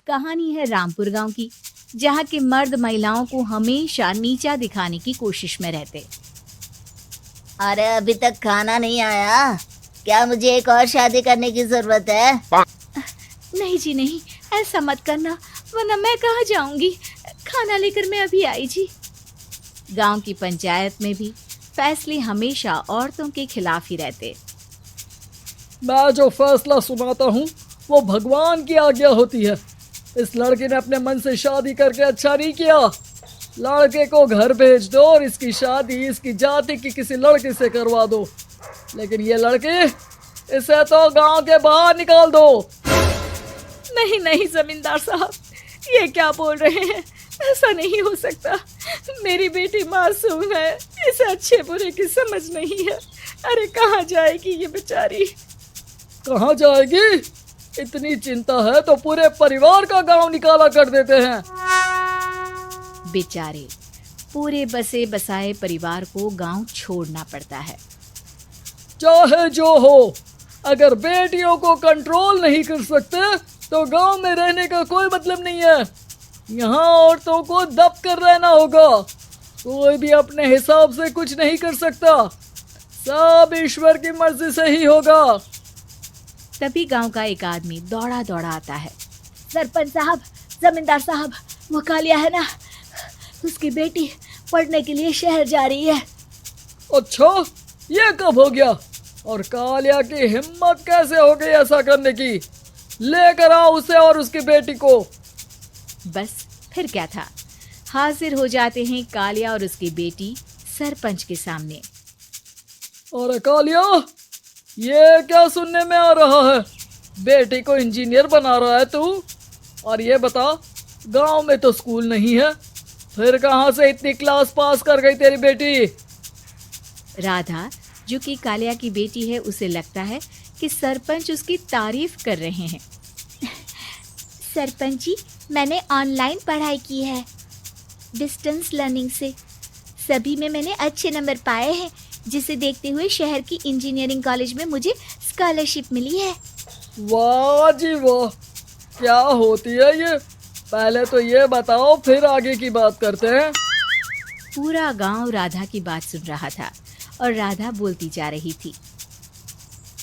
कहानी है रामपुर गांव की, जहां के मर्द महिलाओं को हमेशा नीचा दिखाने की कोशिश में रहते। अरे अभी तक खाना नहीं आया, क्या मुझे एक और शादी करने की जरूरत है? नहीं जी नहीं, ऐसा मत करना, वरना मैं कहाँ जाऊंगी। खाना लेकर मैं अभी आई जी। गांव की पंचायत में भी फैसले हमेशा औरतों के खिलाफ ही रहते। मैं जो फैसला सुनाता हूँ वो भगवान की आज्ञा होती है। इस लड़के ने अपने मन से शादी करके अच्छा नहीं किया। लड़के को घर भेज दो और इसकी शादी इसकी जाति की किसी लड़के से करवा दो, लेकिन ये लड़की, इसे तो गांव के बाहर निकाल दो। नहीं नहीं जमींदार साहब, ये क्या बोल रहे हैं? ऐसा नहीं हो सकता। मेरी बेटी मासूम है, इसे अच्छे बुरे की समझ नहीं है। अरे कहाँ जाएगी ये बेचारी? कहाँ जाएगी? इतनी चिंता है तो पूरे परिवार का गांव निकाला कर देते हैं। बेचारे पूरे बसे बसाए परिवार को गांव छोड़ना पड़ता है। चाहे जो हो, अगर बेटियों को कंट्रोल नहीं कर सकते तो गांव में रहने का कोई मतलब नहीं है। यहाँ औरतों को दब कर रहना होगा। कोई भी अपने हिसाब से कुछ नहीं कर सकता, सब ईश्वर की मर्जी से ही होगा। तभी गांव का एक आदमी दौड़ा दौड़ा आता है। सरपंच साहब, जमींदार साहब, वो कालिया है ना, उसकी बेटी पढ़ने के लिए शहर जा रही है। अच्छा, ये कब हो गया? और कालिया की हिम्मत कैसे हो गई ऐसा करने की? लेकर आओ उसे और उसकी बेटी को। बस फिर क्या था, हाजिर हो जाते हैं कालिया और उसकी बेटी सरपंच के सामने। और कालिया, ये क्या सुनने में आ रहा है? बेटी को इंजीनियर बना रहा है तू? और ये बता, गांव में तो स्कूल नहीं है, फिर कहाँ से इतनी क्लास पास कर गई तेरी बेटी? राधा, जो कि कालिया की बेटी है, उसे लगता है कि सरपंच उसकी तारीफ कर रहे हैं। सरपंच जी, मैंने ऑनलाइन पढ़ाई की है, डिस्टेंस लर्निंग से। सभी में मैंने अच्छे नंबर पाए हैं, जिसे देखते हुए शहर की इंजीनियरिंग कॉलेज में मुझे स्कॉलरशिप मिली है। वाह जी वाह, क्या होती है ये? पहले तो ये बताओ, फिर आगे की बात करते हैं। पूरा गांव राधा की बात सुन रहा था और राधा बोलती जा रही थी।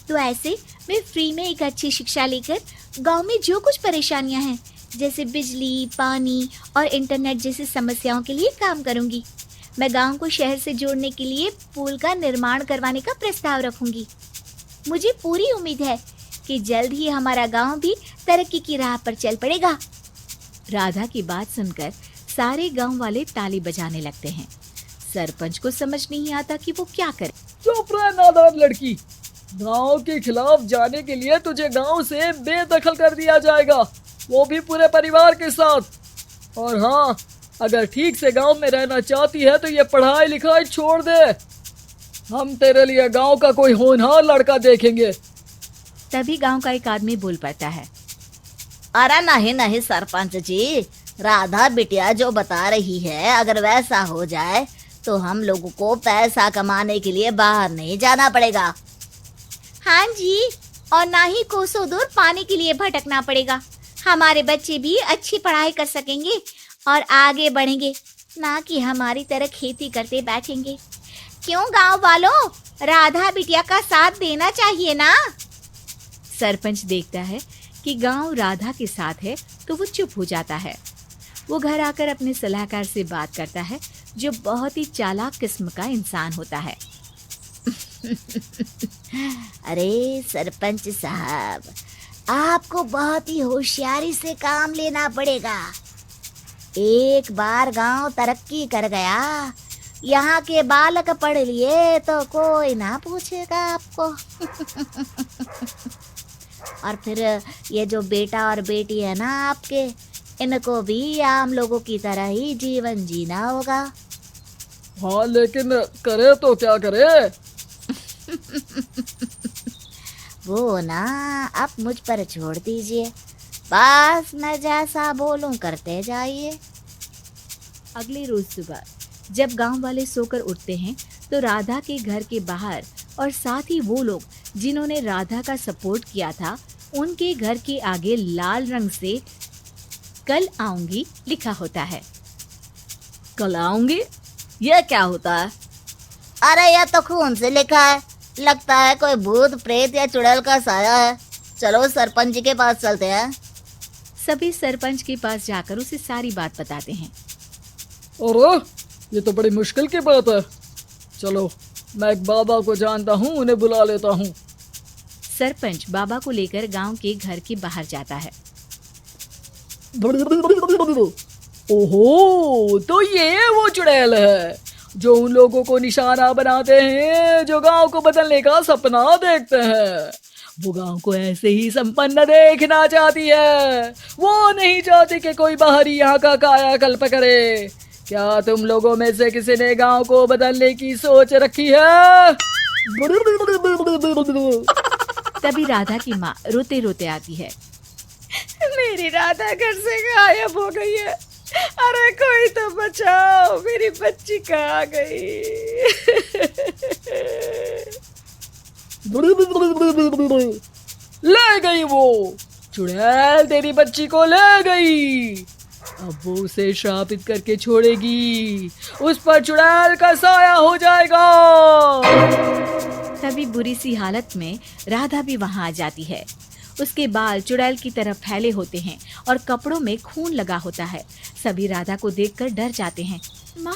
तो ऐसे मैं फ्री में एक अच्छी शिक्षा लेकर गांव में जो कुछ परेशानियां हैं, जैसे बिजली, पानी और इंटरनेट जैसी समस्याओं के लिए काम करूंगी। मैं गांव को शहर से जोड़ने के लिए पुल का निर्माण करवाने का प्रस्ताव रखूंगी। मुझे पूरी उम्मीद है कि जल्द ही हमारा गांव भी तरक्की की राह पर चल पड़ेगा। राधा की बात सुनकर सारे गांव वाले ताली बजाने लगते हैं। सरपंच को समझ नहीं आता कि वो क्या करे। चुप रह नादान लड़की, गांव के खिलाफ जाने के लिए तुझे गांव से बेदखल कर दिया जाएगा, वो भी पूरे परिवार के साथ। और हाँ, अगर ठीक से गांव में रहना चाहती है तो ये पढ़ाई लिखाई छोड़ दे। हम तेरे लिए गांव का कोई होनहार लड़का देखेंगे। तभी गांव का एक आदमी बोल पड़ता है। अरे नहीं नहीं सरपंच जी, राधा बिटिया जो बता रही है, अगर वैसा हो जाए तो हम लोगों को पैसा कमाने के लिए बाहर नहीं जाना पड़ेगा। हाँ जी, और ना ही कोसों दूर पानी के लिए भटकना पड़ेगा। हमारे बच्चे भी अच्छी पढ़ाई कर सकेंगे और आगे बढ़ेंगे, ना कि हमारी तरह खेती करते बैठेंगे। क्यों गांव वालों, राधा बिटिया का साथ देना चाहिए ना। सरपंच देखता है कि गांव राधा के साथ है तो वो चुप हो जाता है। वो घर आकर अपने सलाहकार से बात करता है, जो बहुत ही चालाक किस्म का इंसान होता है। अरे सरपंच साहब, आपको बहुत ही होशियारी से काम लेना पड़ेगा। एक बार गांव तरक्की कर गया, यहाँ के बालक पढ़ लिए तो कोई ना पूछेगा आपको। और फिर ये जो बेटा और बेटी है ना आपके, इनको भी आम लोगों की तरह ही जीवन जीना होगा। हाँ, लेकिन करे तो क्या करे? वो ना आप मुझ पर छोड़ दीजिए, बस मैं जैसा बोलूं करते जाइए। अगले रोज सुबह जब गांव वाले सोकर उठते हैं तो राधा के घर के बाहर और साथ ही वो लोग जिन्होंने राधा का सपोर्ट किया था, उनके घर के आगे लाल रंग से कल आऊंगी लिखा होता है। कल आऊंगी, यह क्या होता है? अरे यह तो खून से लिखा है, लगता है कोई भूत प्रेत या चुड़ैल का साया है। चलो सरपंच जी के पास चलते हैं। सभी सरपंच के पास जाकर उसे सारी बात बताते हैं। अरे ये तो बड़ी मुश्किल की बात है। चलो मैं एक बाबा को जानता हूँ, उन्हें बुला लेता हूँ। सरपंच बाबा को लेकर गांव के घर के बाहर जाता है। ओहो, तो ये वो चुड़ैल है जो उन लोगों को निशाना बनाते हैं जो गांव को बदलने का सपना देखते हैं। वो गांव को ऐसे ही संपन्न देखना चाहती है। वो नहीं चाहती कि कोई बाहरी यहाँ का कायाकल्प करे। क्या तुम लोगों में से किसी ने गांव को बदलने की सोच रखी है? तभी राधा की माँ रोते रोते आती है। मेरी राधा घर से गायब हो गई है। अरे कोई तो बचाओ, मेरी बच्ची कहाँ गई? ले गई वो चुड़ैल, तेरी बच्ची को ले गई। अब वो उसे श्रापित करके छोड़ेगी, उस पर चुड़ैल का साया हो जाएगा। तभी बुरी सी हालत में राधा भी वहां आ जाती है। उसके बाल चुड़ैल की तरफ फैले होते हैं और कपड़ों में खून लगा होता है। सभी राधा को देखकर डर जाते हैं। माँ,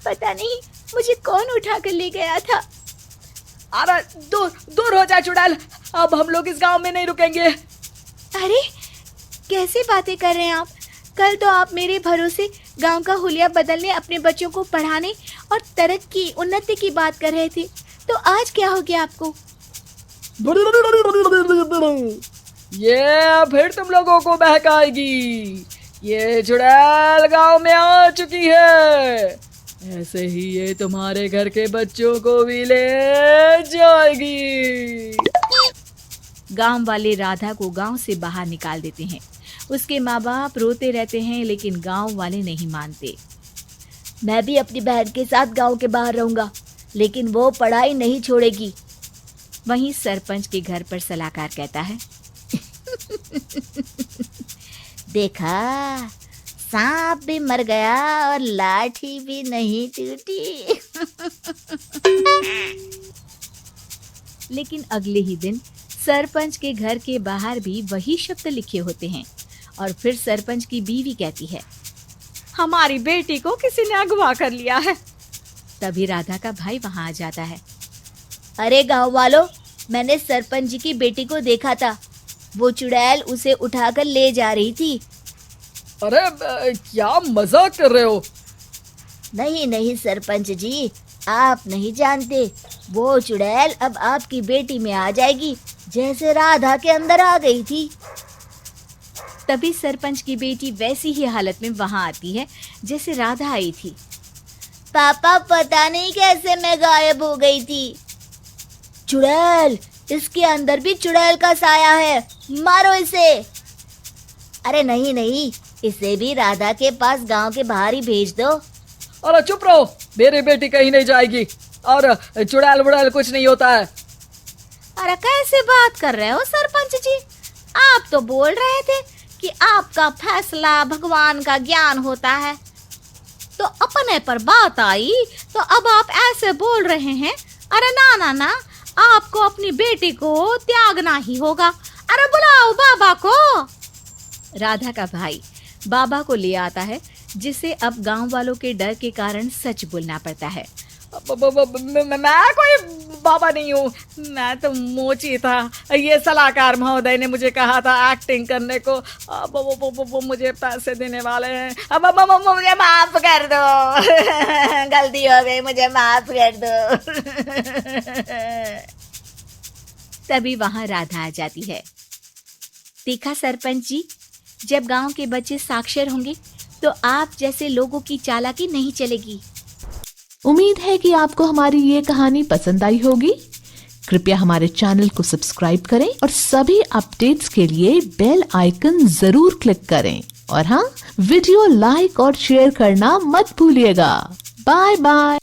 पता नहीं मुझे कौन उठा कर ले गया था। अरे दूर दूर हो जा चुड़ैल, अब हम लोग इस गांव में नहीं रुकेंगे। अरे कैसी बातें कर रहे हैं आप? कल तो आप मेरे भरोसे गांव का हुलिया बदलने, अपने बच्चों को पढ़ाने और तरक्की उन्नति की बात कर रहे थे, तो आज क्या हो गया आपको? ये फिर तुम लोगों को बहकाएगी। ये चुड़ैल गांव में आ चुकी है, ऐसे ही ये तुम्हारे घर के बच्चों को भी ले जाएगी। गांव वाले राधा को गांव से बाहर निकाल देते हैं। उसके माँ बाप रोते रहते हैं, लेकिन गांव वाले नहीं मानते। मैं भी अपनी बहन के साथ गांव के बाहर रहूंगा, लेकिन वो पढ़ाई नहीं छोड़ेगी। वहीं सरपंच के घर पर सलाहकार कहता है। देखा, सांप भी मर गया और लाठी भी नहीं टूटी। लेकिन अगले ही दिन सरपंच के घर के बाहर भी वही शब्द लिखे होते हैं और फिर सरपंच की बीवी कहती है, हमारी बेटी को किसी ने अगवा कर लिया है। तभी राधा का भाई वहां आ जाता है। अरे गांव वालों, मैंने सरपंच जी की बेटी को देखा था। वो चुड़ैल उसे उठाकर ले जा रही थी। अरे क्या मजाक कर रहे हो? नहीं नहीं सरपंच जी, आप नहीं जानते। वो चुड़ैल अब आपकी बेटी में आ जाएगी, जैसे राधा के अंदर आ गई थी। तभी सरपंच की बेटी वैसी ही हालत में वहां आती है जैसे राधा आई थी। पापा, पता नहीं कैसे मैं गायब हो गई थी। चुड़ैल, इसके अंदर भी चुड़ैल का साया है, मारो इसे। अरे नहीं नहीं, इसे भी राधा के पास गांव के बाहर ही भेज दो। अरे चुप रहो, मेरी बेटी कहीं नहीं जाएगी और चुड़ैल वुड़ैल कुछ नहीं होता है। अरे कैसे बात कर रहे हो सरपंच जी? आप तो बोल रहे थे कि आपका फैसला भगवान का ज्ञान होता है, तो अपने पर बात आई तो अब आप ऐसे बोल रहे हैं। अरे ना ना ना, आपको अपनी बेटी को त्यागना ही होगा। अरे बुलाओ बाबा को। राधा का भाई बाबा को ले आता है, जिसे अब गांव वालों के डर के कारण सच बोलना पड़ता है। मैं कोई बाबा नहीं हूँ, मैं तो मोची था। ये सलाहकार महोदय ने मुझे कहा था एक्टिंग करने को। अब वो मुझे पैसे देने वाले हैं। अब मुझे माफ कर दो। गलती हो गई, मुझे माफ कर दो। तभी वहां राधा आ जाती है। देखा सरपंच जी, जब गांव के बच्चे साक्षर होंगे तो आप जैसे लोगों की चालाकी नहीं चलेगी। उम्मीद है कि आपको हमारी ये कहानी पसंद आई होगी। कृपया हमारे चैनल को सब्सक्राइब करें और सभी अपडेट्स के लिए बेल आइकन जरूर क्लिक करें। और हाँ, वीडियो लाइक और शेयर करना मत भूलिएगा। Bye bye.